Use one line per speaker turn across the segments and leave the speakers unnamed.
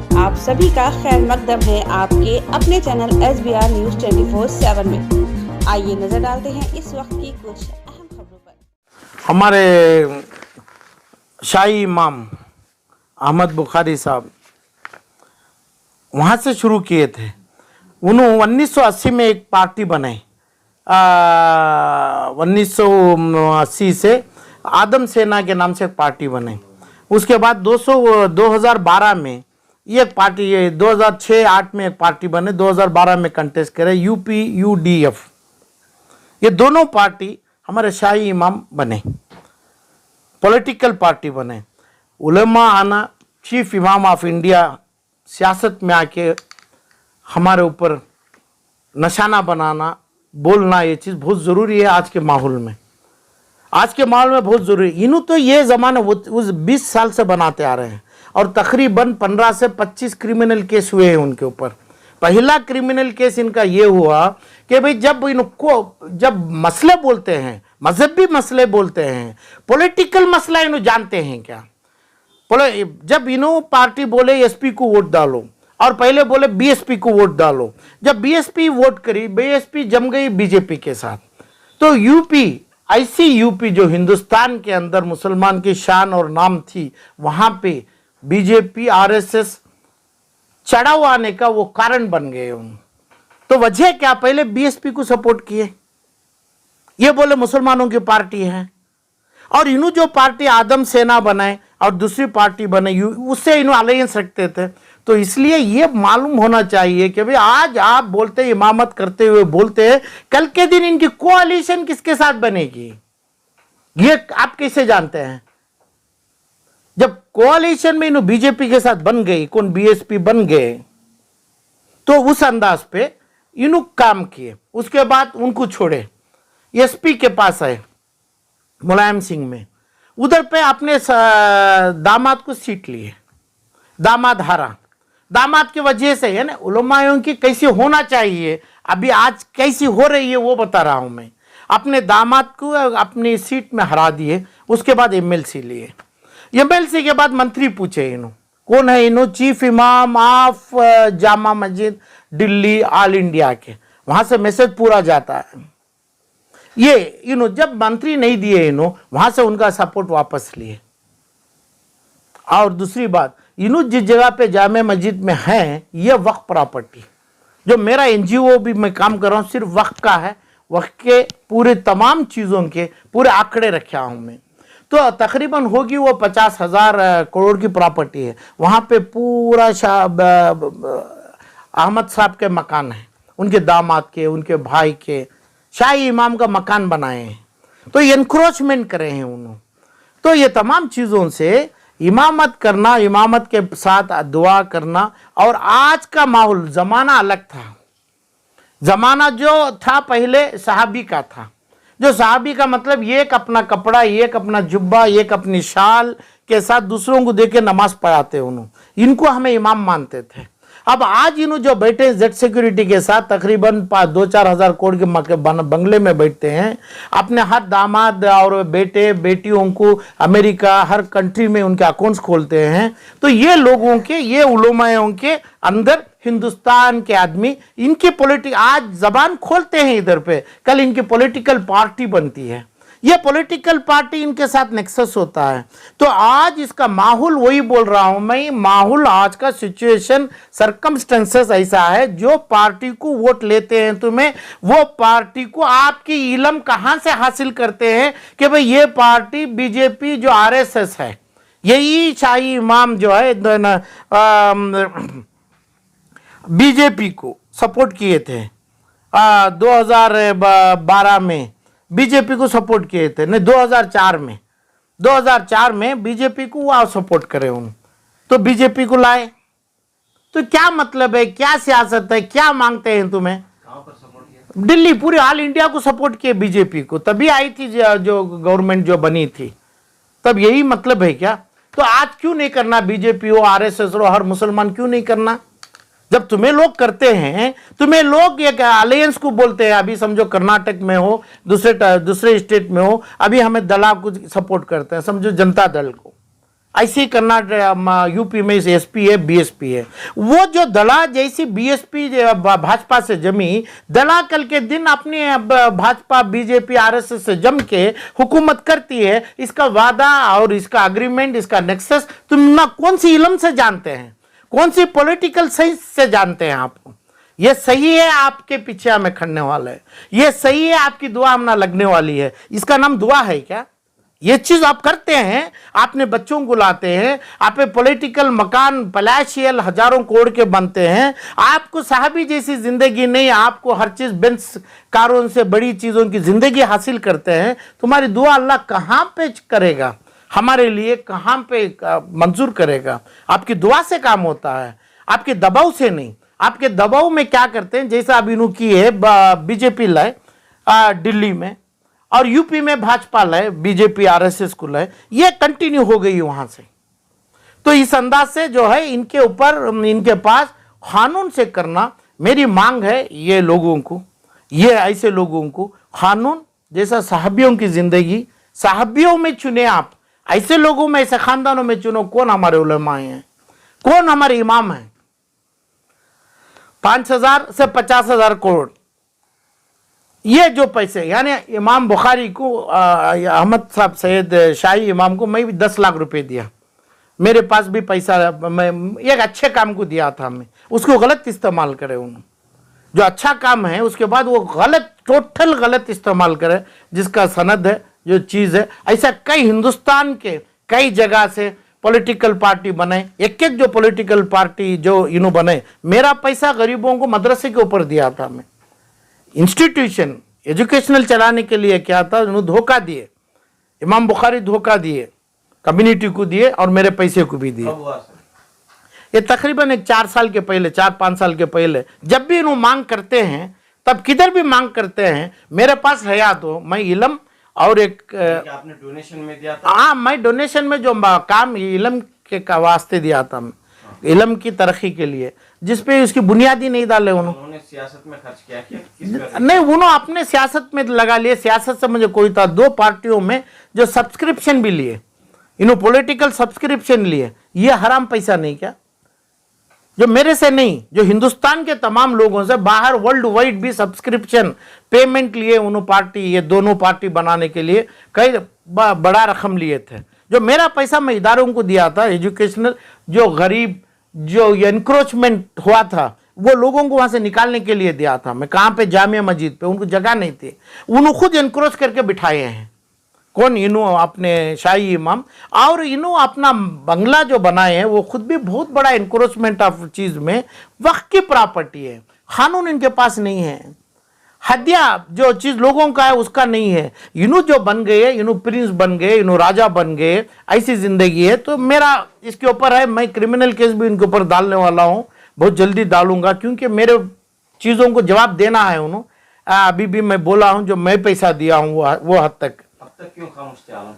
आप सभी का खैर मकदम है आपके अपने चैनल SBR न्यूज 24/7 में। आइए नजर डालते हैं इस वक्त की कुछ अहम खबरों पर।
हमारे शाही इमाम अहमद बुखारी साहब वहाँ से शुरू किए थे। उन्होंने 1980 में एक पार्टी बनाई। 1980 से आदम सेना के नाम से एक पार्टी बनाई। उसके बाद 2012 में ये एक पार्टी, ये 2006-8 में एक पार्टी बने, 2012 में कंटेस्ट करे UPUDF। ये दोनों पार्टी हमारे शाही इमाम बने, पॉलिटिकल पार्टी बने। उलेमा आना, चीफ इमाम ऑफ इंडिया सियासत में आके हमारे ऊपर निशाना बनाना, बोलना, ये चीज़ बहुत ज़रूरी है आज के माहौल में। आज के माहौल में बहुत ज़रूरी है। इन्हों तो ये ज़माना उस 20 साल से बनाते आ रहे हैं और तकरीबन 15 से 25 क्रिमिनल केस हुए हैं उनके ऊपर। पहला क्रिमिनल केस इनका ये हुआ कि भाई जब मसले बोलते हैं, मजहबी मसले बोलते हैं, पॉलिटिकल मसला इन्हों जानते हैं क्या? जब इन्हों पार्टी बोले SP को वोट डालो और पहले बोले BSP को वोट डालो, जब BSP वोट करी, BSP जम गई BJP के साथ। तो ऐसी यूपी जो हिंदुस्तान के अंदर मुसलमान की शान और नाम थी, वहां पे BJP RSS चढ़ाव आने का वो कारण बन गए उन। तो वजह क्या? पहले BSP को सपोर्ट किए, ये बोले मुसलमानों की पार्टी है, और इन्हों जो पार्टी आदम सेना बनाए और दूसरी पार्टी बने, उससे इन्हों अलायंस रखते थे। तो इसलिए ये मालूम होना चाहिए कि भाई आज आप बोलते हैं, इमामत करते हुए बोलते हैं, कल के दिन इनकी कोalition किसके साथ बनेगी ये आप कैसे जानते हैं? जब कोalition में इन्हों BJP के साथ बन गई, कौन BSP बन गए, तो उस अंदाज पे इन्हों काम किए। उसके बाद उनको छोड़े, SP के पास आए मुलायम सिंह में, उधर पे अपने दामाद को सीट लिए, दामाद हारा। दामाद की वजह से है ना, उलमायों की कैसी होना चाहिए, अभी आज कैसी हो रही है वो बता रहा हूं मैं। अपने दामाद को अपनी सीट में हरा दिए, उसके बाद MLC लिए। MLC के बाद मंत्री पूछे इन्हों कौन है, इन्हों चीफ इमाम of Jama Masjid Delhi all India के, वहां से मैसेज पूरा जाता है। ये इन्हों जब मंत्री नहीं दिए, इन्हों वहां से उनका सपोर्ट वापस लिए। और दूसरी बात, इन्हों जिस जगह पे जामे मस्जिद में हैं, ये वक्फ प्रॉपर्टी, जो मेरा NGO भी मैं काम कर रहा हूँ सिर्फ वक्फ का है, वक्फ के पूरे तमाम चीज़ों के पूरे आंकड़े रखा हूँ मैं। तो तकरीबन होगी वो 50,000 करोड़ की प्रॉपर्टी है। वहाँ पे पूरा अहमद साहब के मकान है, उनके दामाद के, उनके भाई के, शाही इमाम का मकान बनाए हैं। तो एनक्रोचमेंट करे हैं उन्होंने। तो ये तमाम चीज़ों से इमामत करना, इमामत के साथ दुआ करना, और आज का माहौल, ज़माना अलग था। ज़माना जो था पहले सहाबी का था, जो सहाबी का मतलब एक अपना कपड़ा, एक अपना जुब्बा, एक अपनी शाल के साथ दूसरों को देके नमाज पढ़ाते उन्होंने, इनको हमें इमाम मानते थे। अब आज इन्हों जो बैठे जेड सिक्योरिटी के साथ तकरीबन 2-4 हज़ार करोड़ के बंगले में बैठते हैं, अपने हर दामाद और बेटे बेटियों को अमेरिका हर कंट्री में उनके अकाउंट्स खोलते हैं। तो ये लोगों के, ये उलमायों के अंदर हिंदुस्तान के आदमी, इनके आज जबान खोलते हैं इधर पे, कल इनकी पॉलिटिकल पार्टी बनती है, ये पॉलिटिकल पार्टी इनके साथ नेक्सस होता है। तो आज इसका माहौल, वही बोल रहा हूं मैं, माहौल आज का सिचुएशन, सर्कमस्टेंसेस ऐसा है, जो पार्टी को वोट लेते हैं तुम्हें, वो पार्टी को आपकी इलम कहां से हासिल करते हैं कि भाई ये पार्टी BJP जो RSS है, यही शाही इमाम जो है BJP को सपोर्ट किए थे। 2012 में BJP को सपोर्ट किए थे, नहीं 2004 में BJP को वो सपोर्ट करे उन, तो BJP को लाए। तो क्या मतलब है, क्या सियासत है, क्या मांगते हैं तुम्हें? दिल्ली पूरी ऑल इंडिया को सपोर्ट किए BJP को, तभी आई थी जो गवर्नमेंट जो बनी थी, तब यही मतलब है क्या? तो आज क्यों नहीं करना? BJP हो, RSS हो, हर मुसलमान क्यों नहीं करना? जब तुम्हें लोग करते हैं, तुम्हें लोग एक अलायंस को बोलते हैं, अभी समझो कर्नाटक में हो, दूसरे स्टेट में हो, अभी हमें दला को सपोर्ट करते हैं, समझो जनता दल को, ऐसे ही कर्नाटक यूपी में एसपी है, बीएसपी है। वो जो दला जैसी बीएसपी भाजपा से जमी, दला कल के दिन अपनी भाजपा बीजेपी आरएसएस से जम के हुकूमत करती है। इसका वादा और इसका अग्रीमेंट, इसका नेक्सस तुम ना कौन सी इल्म से जानते हैं, कौन सी पॉलिटिकल साइंस से जानते हैं आप? ये सही है आपके पीछे हमें खड़ने वाला है, ये सही है आपकी दुआ हम ना लगने वाली है। इसका नाम दुआ है क्या? ये चीज आप करते हैं, आपने बच्चों को लाते हैं, आप पॉलिटिकल मकान पलाशियल हजारों करोड़ के बनते हैं। आपको साहबी जैसी जिंदगी नहीं, आपको हर चीज बेंच कारों से बड़ी चीजों की जिंदगी हासिल करते हैं। तुम्हारी दुआ अल्लाह कहां पे करेगा हमारे लिए, कहां पे मंजूर करेगा? आपकी दुआ से काम होता है, आपके दबाव से नहीं। आपके दबाव में क्या करते हैं, जैसा अभी इन्हों की है बीजेपी लाए दिल्ली में, और यूपी में भाजपा लाए, बीजेपी आरएसएस को लाए, ये कंटिन्यू हो गई वहां से। तो इस अंदाज से जो है इनके ऊपर, इनके पास कानून से करना, मेरी मांग है ये लोगों को, ये ऐसे लोगों को कानून जैसा साहबियों की जिंदगी, साहबियों में चुने आप, ऐसे लोगों में, ऐसे खानदानों में चुनो। कौन हमारे उलमा हैं, कौन हमारे इमाम हैं? 5,000 से 50,000 करोड़ ये जो पैसे, यानी इमाम बुखारी को अहमद साहब सैयद शाही इमाम को मैं भी 10 लाख रुपए दिया। मेरे पास भी पैसा, मैं एक अच्छे काम को दिया था, मैं उसको गलत इस्तेमाल करे। उन्होंने जो अच्छा काम है उसके बाद वो गलत, टोटल गलत इस्तेमाल करे, जिसका सनद है, जो चीज़ है। ऐसा कई हिंदुस्तान के कई जगह से पॉलिटिकल पार्टी बने, एक एक जो पॉलिटिकल पार्टी जो इन्हों बने, मेरा पैसा गरीबों को मदरसे के ऊपर दिया था। मैं इंस्टीट्यूशन एजुकेशनल चलाने के लिए क्या था, उन्होंने धोखा दिए, इमाम बुखारी धोखा दिए, कम्युनिटी को दिए और मेरे पैसे को भी दिए। ये तकरीबन एक 4 साल के पहले, 4-5 साल के पहले, जब भी इन्हों मांग करते हैं, तब किधर भी मांग करते हैं, मेरे पास है तो मैं इलम और एक
आपने डोनेशन में दिया था?
हाँ, मैं डोनेशन में जो काम इलम के वास्ते दिया था, मैं इलम की तरक्की के लिए, जिसपे उसकी बुनियादी नहीं डाले
उन्होंने सियासत में खर्च किया क्या?
नहीं, उन्होंने अपने सियासत में लगा लिए। सियासत से मुझे कोई था, 2 पार्टियों में जो सब्सक्रिप्शन भी लिए, इन्होंने पॉलिटिकल सब्सक्रिप्शन लिए, ये हराम पैसा नहीं क्या? जो मेरे से नहीं, जो हिंदुस्तान के तमाम लोगों से, बाहर वर्ल्ड वाइड भी सब्सक्रिप्शन पेमेंट लिए उन्होंने पार्टी, ये दोनों पार्टी बनाने के लिए कई बड़ा रकम लिए थे। जो मेरा पैसा मैं इदारों को दिया था एजुकेशनल, जो गरीब, जो एनक्रोचमेंट हुआ था, वो लोगों को वहां से निकालने के लिए दिया था। मैं कहाँ पे, जामिया मस्जिद पे, उनको जगह नहीं थी, उन्होंने खुद एनक्रोच करके बिठाए हैं। कौन? इन्हों अपने शाही इमाम, और इन्हों अपना बंगला जो बनाए हैं वो खुद भी बहुत बड़ा एनक्रोचमेंट ऑफ चीज में, वक्त की प्रॉपर्टी है, कानून इनके पास नहीं है, हदिया जो चीज लोगों का है उसका नहीं है। इन्हों जो बन गए, इन्हों प्रिंस बन गए, इन्हों राजा बन गए, ऐसी जिंदगी है। तो मेरा इसके ऊपर है, मैं क्रिमिनल केस भी इनके ऊपर डालने वाला हूं, बहुत जल्दी डालूंगा, क्योंकि मेरे चीजों को जवाब देना है उन्होंने। अभी भी मैं बोला हूं, जो मैं पैसा दिया हूं वो हद तक।
अब तक क्यों खामोश थे आलम?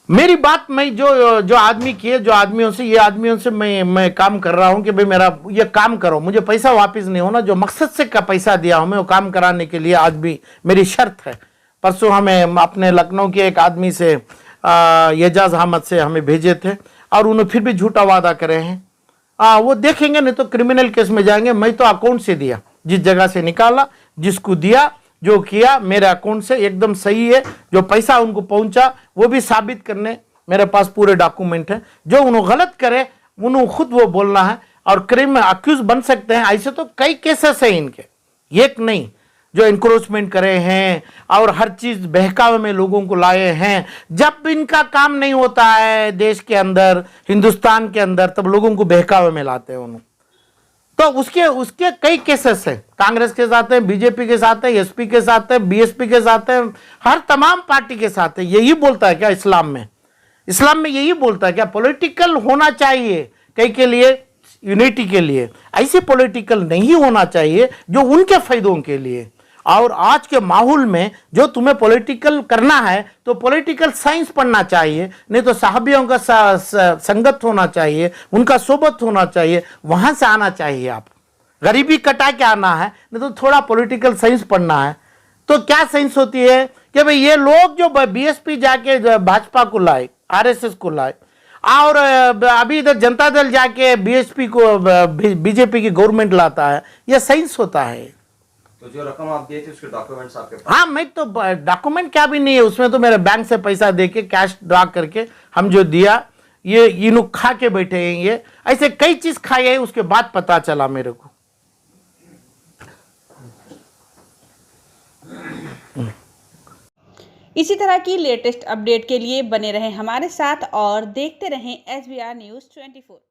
मेरी बात, मैं जो आदमी किए, जो आदमियों से, ये आदमियों से मैं काम कर रहा हूं कि भाई मेरा ये काम करो, मुझे पैसा वापस नहीं होना। जो मकसद से का पैसा दिया हूं मैं, वो काम कराने के लिए आज भी मेरी शर्त है। परसों हमें अपने लखनऊ के एक आदमी से, एजाज अहमद से हमें भेजे थे, और उन्होंने फिर भी झूठा वादा करे हैं। वो देखेंगे, नहीं तो क्रिमिनल केस में जाएंगे। मैं तो अकाउंट से दिया, जिस जगह से निकाला, जिसको दिया, जो किया, मेरे अकाउंट से एकदम सही है। जो पैसा उनको पहुंचा वो भी साबित करने मेरे पास पूरे डॉक्यूमेंट है। जो उन्होंने गलत करे उन्होंने खुद वो बोलना है, और क्राइम में अक्यूज बन सकते हैं। ऐसे तो कई केसेस हैं इनके, एक नहीं, जो इंक्रोचमेंट करे हैं और हर चीज बहकावे में लोगों को लाए हैं। जब इनका काम नहीं होता है देश के अंदर, हिंदुस्तान के अंदर, तब लोगों को बहकावे में लाते हैं उन्होंने। तो उसके कई केसेस हैं, कांग्रेस के साथ है, बीजेपी के साथ है, एसपी के साथ है, बीएसपी के साथ है, हर तमाम पार्टी के साथ है। यही बोलता है क्या इस्लाम में? इस्लाम में यही बोलता है क्या? पॉलिटिकल होना चाहिए कई के लिए, यूनिटी के लिए। ऐसे पॉलिटिकल नहीं होना चाहिए जो उनके फायदों के लिए। और आज के माहौल में जो तुम्हें पॉलिटिकल करना है तो पॉलिटिकल साइंस पढ़ना चाहिए, नहीं तो साहबियों का संगत होना चाहिए, उनका सोबत होना चाहिए, वहां से आना चाहिए। आप गरीबी कटा के आना है, नहीं तो थोड़ा पॉलिटिकल साइंस पढ़ना है। तो क्या साइंस होती है कि भाई ये लोग जो बीएसपी जाके भाजपा को लाए, आरएसएस को लाए, और अभी इधर जनता दल जाके बीएसपी को बीजेपी की गवर्नमेंट लाता है, यह साइंस होता है।
तो जो रकम आप दिए थे उसके डॉक्यूमेंट्स आपके पास?
हाँ, मैं तो डॉक्यूमेंट क्या भी नहीं है उसमें, तो मेरे बैंक से पैसा देके कैश ड्रा करके हम जो दिया, ये इनु खा के बैठे हैं, ये ऐसे कई चीज खाए हैं, उसके बाद पता चला मेरे को।
इसी तरह की लेटेस्ट अपडेट के लिए बने रहें हमारे साथ और देखते रहें SBR News 24।